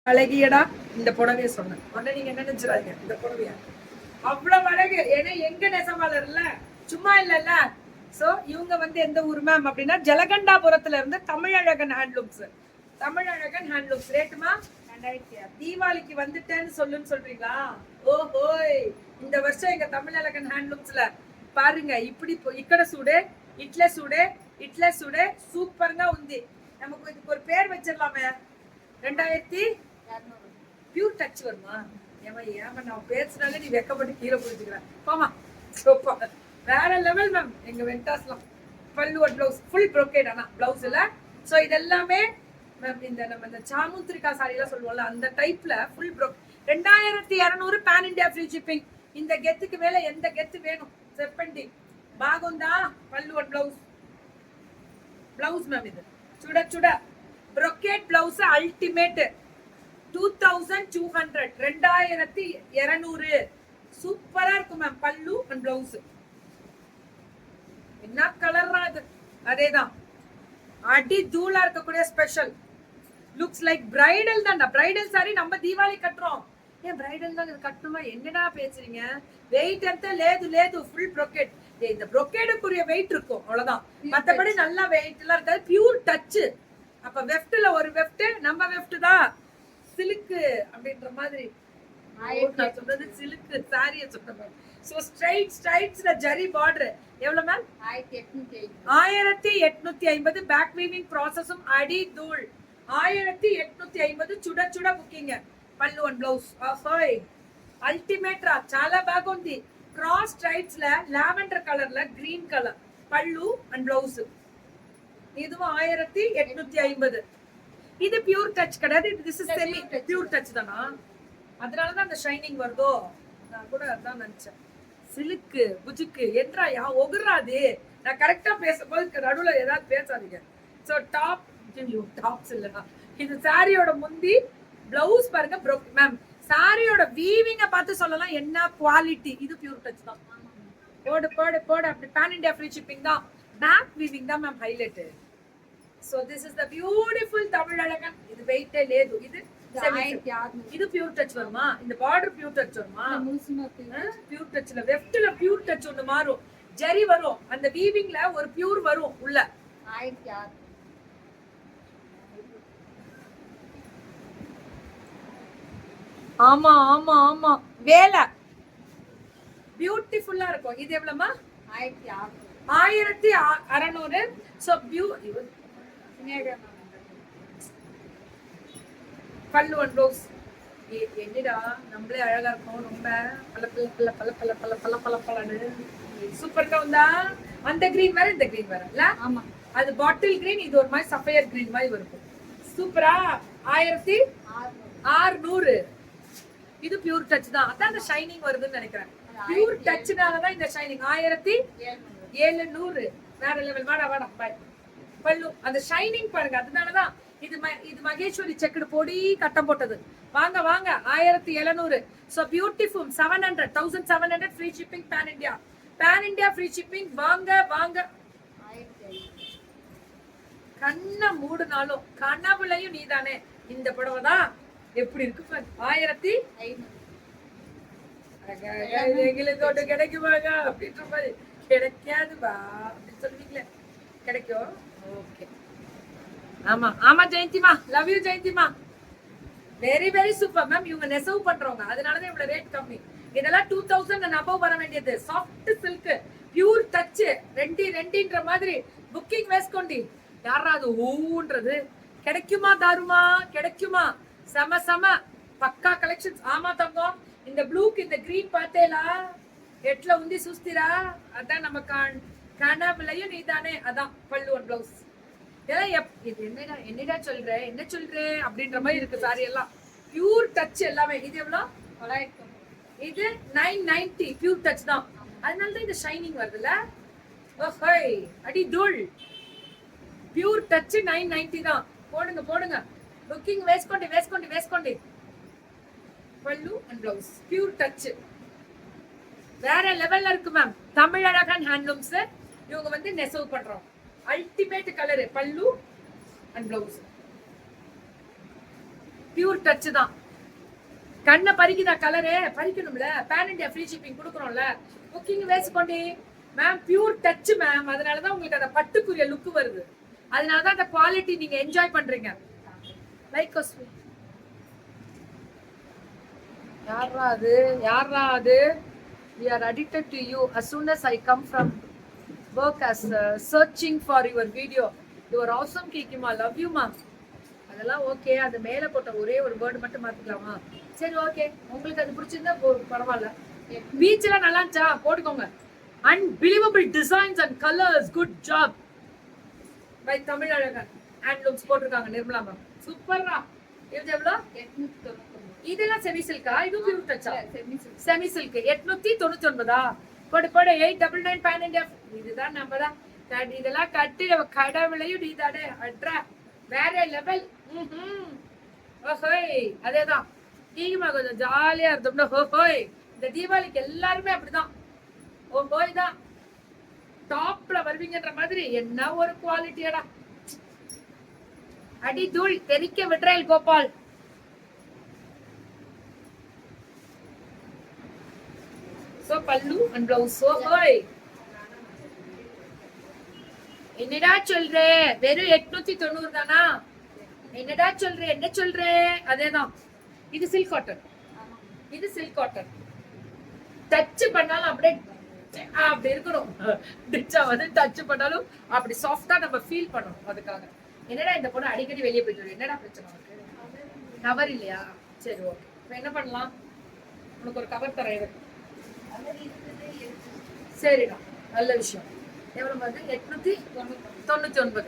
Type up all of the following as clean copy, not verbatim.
அழகியடா இந்த புடவைய சொன்னேன். உடனே நீங்க என்ன நினைச்சிடாதீங்க, இந்த புடவையா அவ்வளவு அழகு. ஏன்னா எங்க நெசவாளர்ல சும்மா இல்லல்ல. சோ இவங்க வந்து எந்த ஊர் மேம் அப்படின்னா ஜலகண்டாபுரத்துல இருந்து தமிழழகன் ஹேண்ட்லூம்ஸ். தமிழழகன் ஹேண்ட்லூம்ஸ் ரேட்டுமா 2000. தீபாவளிக்கு வந்துட்டேன்னு சொல்லுன்னு சொல்றீங்களா? ஓஹோய், இந்த வருஷம் எங்க தமிழழகன் ஹேண்ட்லூம்ஸ்ல பாருங்க இப்படி ఇక్కడ చూడే ఇట్లా చూడే ఇట్లా చూడే సూపర్ గా ఉంది. நமக்கு இதுக்கு ஒரு பேர் வச்சிடலாமே. 2200 பியூர் டச் வருமா? ஏமா நான் பேசுனாலே நீ வெக்கப்பட்டு கீழே புரிஞ்சுக்கிறேன் போமா. வேற லெவல் மேம் எங்க வெண்டாஸ்லாம். பல்லு பிளவுஸ் ஃபுல் ப்ரோக்கேட். ஆனா பிளவுஸ் இல்ல. சோ இதெல்லாமே மேம் இந்த நம்ம இந்த சாமுத்திரிகா சாரி எல்லாம் சொல்லுவோம்ல அந்த டைப்ல full brocade. 2200 pan India free shipping. இந்த கெத்துக்கு மேல எந்த கெத்து வேணும் చెప్పండి. బాగుందా? పళ్ళు బ్లౌజ్ బ్లౌజ్ మ్యామ్ ఇది చూడ బ్రొకేట్ బ్లౌజ్ అల్టిమేట్ 2200 2200 சூப்பரா இருக்கும் மேம். பல்லு அண்ட் பிளவுஸ் என்ன கலர்ரா இது? அதேதான் அடி தூளா இருக்கக்கூடிய ஸ்பெஷல். லுக்ஸ் லைக் பிரைடல் தான்டா. பிரைடல் சாரி நம்ம தீபாவளி கட்டுறோம். ஏன் பிரைடல் தான் இது கட்டணுமா? என்னடா பேசுறீங்க? வெயிட் எடுத்த லேது ஃபுல் ப்ரோக்கேட். இந்த ப்ரோக்கேடுக்குரிய வெயிட் இருக்கும் அவ்வளவுதான். மத்தபடி நல்லா வெயிட் எல்லாம் இருக்காது. Pure touch. அப்ப வெஃப்ட்ல ஒரு வெஃப்ட் நம்ம வெஃப்ட் தான். சில்க் அப்படின்ற மாதிரி நான் சொல்றது சில்க் சாரிய சொல்றேன். சோ ஸ்ட்ரைட்ஸ்ல ஜரி பார்டர் எவ்வளவு மேம்? 1850. பேக் வீவிங் ப்ராசஸும் அடி தூள். 1850 சுட புக்கிங். పళ్ళు అండ్ బ్లౌజ్ అల్టిమేట్ రా. చాలా బాగుంది. క్రాస్ స్ట్రైట్స్ ல లావెండర్ కలర్ல గ్రీన్ కలర్ పళ్ళు అండ్ బ్లౌజ్. இதுவும் 1850. இது பியூர் டச் கிடையாது. This is semi pure touch தானா? அதனால தான் அந்த ஷைனிங் வருதோ? நான் கூட அதான் நினைச்சேன். சிலுக்கு புஜுக்கு என்றா யா ஒகுறாது. நான் கரெக்டா பேசும்போது நடுவுல ஏதாவது பேசாதீங்க. சோ டாப்ஸ் இல்லனா இது சாரியோட முந்தி. பிளவுஸ் பாருங்க மேம். சாரியோட வீவிங்க பார்த்து சொல்லலாம் என்ன குவாலிட்டி. இது பியூர் டச் தான். போடு அப்படி பேன் இந்தியா ஃப்ரீ ஷிப்பிங் தான். பேக் வீவிங் தான் ma'am highlight. So this is the beautiful Tamizhazhagan. இது வெயிட்டே லேது. இது இது பியூர் டச் வருமா? இந்த பார்டர் பியூர் டச் வருமா? பியூர் டச்ல வெஃப்ட்ல பியூர் டச் ஒன்னு மாறும். ஜரி வரும். அந்த வீவிங்ல ஒரு பியூர் வரும் உள்ள. 1600. ஆமா வேலை பியூட்டிஃபுல்லா இருக்கும். இது எவ்வளவுமா? 1600. சோ பல்லு அண்ட் ப்ளவுஸ். என்னடா நம்மளே அழகா இருக்கும். ரொம்ப பல சூப்பர்க்கா வந்தா. அந்த கிரீன் வேற இந்த கிரீன் வேற இல்ல? ஆமா, அது பாட்டில் கிரீன். இது ஒரு மாதிரி சஃபயர் கிரீன் மாதிரி வரும். சூப்பரா. 1600. இது பியூர் டச் தான். அதான் அந்த ஷைனிங் வருதுன்னு நினைக்கிறேன். பியூர் டச்னால தான் இந்த ஷைனிங். 1700 வேற லெவல். வாடா பாய். பல்லு அந்த ஷைனிங் பாருங்க. அதனால தான் இது மகேஸ்வரி செக்குடு பொடி கட்டம் போட்டது. வாங்க 1700. So beautiful. 1700 free shipping pan India free shipping. வாங்க கண்ண மூடுனாலும் கனவுலையும் நீதானே. இந்த புடவை தான் எப்படி இருக்கு? 1500. எங்களுக்கு கிடைக்குமாங்க அப்படின்ற மாதிரி. கிடைக்காதுவா அப்படின்னு சொல்லுவீங்களே. கிடைக்கும். ஓகே. ஆமா ஜெயந்திமா. லவ் யூ ஜெயந்திமா. Very super ma'am. இவங்க நெசவு பண்றவங்க. அதனாலதான் இவ்வளவு ரேட் கம்மி. இதெல்லாம் 2000 and above வர வேண்டியது. Soft silk pure touch. ரெண்டின்ற மாதிரி புக்கிங் வேஸ்கொண்டி. யாராவது ஊன்றது கிடைக்குமா? தாருமா கிடைக்குமா? சம பக்கா கலெக்ஷன்ஸ். ஆமா தங்கம். இந்த ப்ளூக்கு இந்த கிரீன் பார்த்தேலா எட்ல உந்தி சுஸ்திரா. அதான் நம்ம கனவுலையும் நீதானே. அதான் பல்லு அண்ட் பிளவுஸ். இது என்னடா சொல்ற அப்படின்ற மாதிரி இருக்கு சாரி எல்லாம். பியூர் டச் எல்லாமே. இது எவ்வளோ? 900. இது 990 பியூர் டச் தான். அதனால தான் இந்த ஷைனிங் வருதுல்ல. ஓஹோய் அடி தூள். பியூர் டச் 990 தான். போடுங்க புக்கிங் வேஸ்கொண்டி. பல்லு அண்ட் பிளவுஸ் பியூர் டச் வேற லெவல்ல இருக்கு மேம். தமிழழகன் ஹேண்ட்லூம்ஸ். இவங்க வந்து நெசவு பண்றோம். Ultimate colour. Pallu and blouse pure touch தான். கண்ணை பறிக்குதா கலரு? பறிக்கணும்ல, பேன் இண்டியா ஃப்ரீ ஷிப்பிங் கொடுக்குறோம்ல. புக்கிங் வேஸ்கொண்டி மேம், பியூர் டச் மேம். அதனாலதான் உங்களுக்கு அந்த பட்டுக்குரிய லுக் வருது. அதனாலதான் அந்த குவாலிட்டி நீங்க என்ஜாய் பண்றீங்க. லைக் யாரா அது? We are addicted to you. As soon as I come from work as searching for your video. You are awesome Kikima. Love you ma. அதெல்லாம் ஓகே. அது மேல போட்ட ஒரே ஒரு வேர்டு மட்டும் மாத்திக்கலாமா? சரி ஓகே. உங்களுக்கு அது பிடிச்சிருந்தா பரவாயில்ல. பீச்ல நல்லா இருந்துச்சா? போட்டுக்கோங்க. Unbelievable designs and colors. Good job. By Tamil Azhagan handlooms போட்டிருக்காங்க நிர்மலா மேம். சூப்பர்ரா. இது எவ்வளோ? 890. இதெல்லாம் செமி சில்கா? இது பியூர் டச்சா? Semi silk 899. போடு 899 பேன் இண்டியா. இதுதான் நம்ம தான் இதெல்லாம் கட்டி கடவுளையும் நீதானே அட்ரா. வேற லெவல். ஓஹோய் அதேதான். நீங்கம்மா கொஞ்சம் ஜாலியா இருந்தோம்னா ஹோஹோய். இந்த தீபாவளிக்கு எல்லாருமே அப்படிதான் ஓஹோய் தான் டாப்ல வருவீங்கன்ற மாதிரி. என்ன ஒரு குவாலிட்டியடா. அடி தூள் தெரிக்க விட்ரேல் Gopal. So pallu and blouse. So hoy. என்னடா சொல்றே? வெறும் 890 தானா? என்னடா சொல்றே? என்ன சொல்றே? அதேதான். இது சில்க் காட்டன். இது சில்க் காட்டன். டச் பண்ணாலும் அப்படியே அப்படி இருக்கணும். டிச்சா வந்து டச் பண்ணாலும் அப்படி சாஃப்டா நம்ம ஃபீல் பண்ணணும். அதுக்காக என்னடா இந்த பொண்ணு அடிக்கடி வெளியே போயிட்டு என்னடா பிரச்சனை உனக்கு? கவர் இல்லையா? சரி ஓகே. இப்போ என்ன பண்ணலாம்? உனக்கு ஒரு கவர் தரேன். சரிடா, நல்ல விஷயம். எவ்வளவு வந்து 899.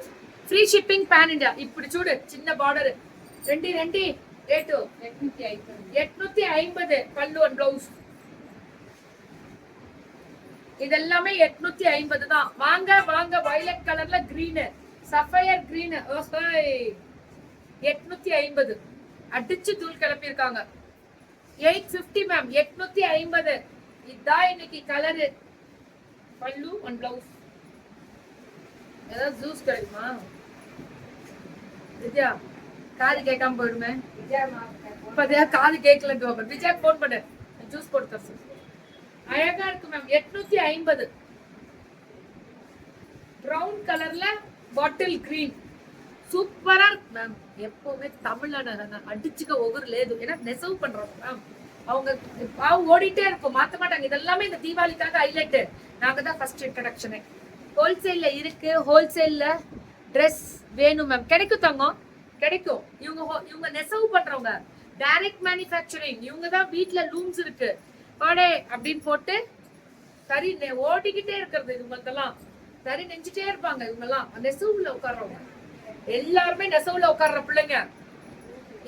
Free shipping pan India. இப்படி சூடு சின்ன பார்டர். 850 பல்லு அண்ட் பிளவுஸ். இதெல்லாமே 850 தான். வாங்க வாங்க. வயலட் கலர்ல கிரீன், சஃபயர் கிரீன். 850 அடிச்சு தூள் கிளப்பி இருக்காங்க. 850 மேம். 850. இதான் இன்னைக்கு கலரு. பல்லு அண்ட் பிளவுஸ். ஏதாவது ஜூஸ் கிடைக்குமா? விஜயா காது கேட்காம போயிடுமே. இப்பதையா காது கேட்கல. விஜயா போன் பண்ணு, ஜூஸ் போட்டு தர. அழகா இருக்கு மேம். 850. பிரவுன் கலர்ல பாட்டில் கிரீன். சூப்பரா இருக்கு மேம். எப்பவுமே தமிழ்நாடு அடிச்சுக்க ஒவ்வொரு லேது. ஏன்னா நெசவு பண்றோம் மேம். அவங்க ஓடிட்டே இருக்கும், மாத்த மாட்டாங்க. இதெல்லாமே இந்த தீபாவளிக்காக ஹைலைட். நாங்க தான் ஃபர்ஸ்ட் இன்ட்ரடக்ஷனே. ஹோல்சேல்ல இருக்கு. ஹோல்சேல்ல ட்ரெஸ் வேணும் மேம். கிடைக்கும் தங்கம், கிடைக்கும். இவங்க நெசவு பண்றவங்க, டைரக்ட் மேனுஃபேக்சரிங். இவங்க தான் வீட்டுல லூம்ஸ் இருக்கு பாடே அப்படின்னு போட்டு சரி ஓடிக்கிட்டே இருக்கிறது. இவங்களுக்கெல்லாம் சரி நெஞ்சிட்டே இருப்பாங்க. இவங்க எல்லாம் நெசவுல உட்கார்றவங்க எல்லாருமே நெசவுல உட்கார்ற பிள்ளைங்க.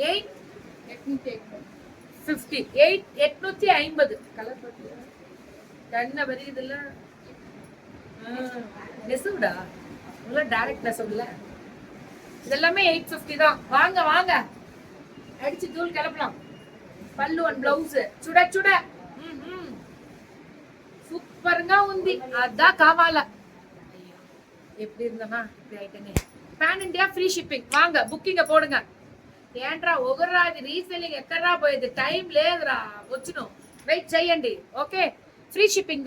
850 கலர் பட்டியா கண்ண வருது இல்ல? நெசவுடா உள்ள டைரக்ட் நெசவுல. இதெல்லாமே 850 தான். வாங்க வாங்க, அடிச்சு தூள் கிளப்பலாம். பல்லு அண்ட் பிளவுஸ் சுட சுட. சூப்பருங்க உந்தி. அதான் காவால. எப்படி இருந்தனா இப்படி ஆயிட்டேனே. Pan India free shipping. வாங்க புக்கிங்க போடுங்க. ఏంట్రా ఒకరా ఇది రీసెల్లింగ్ ఎక్కడరా పోయేది? టైం లేదురా, వచ్చును వెయిట్ చేయండి. Okay, free shipping.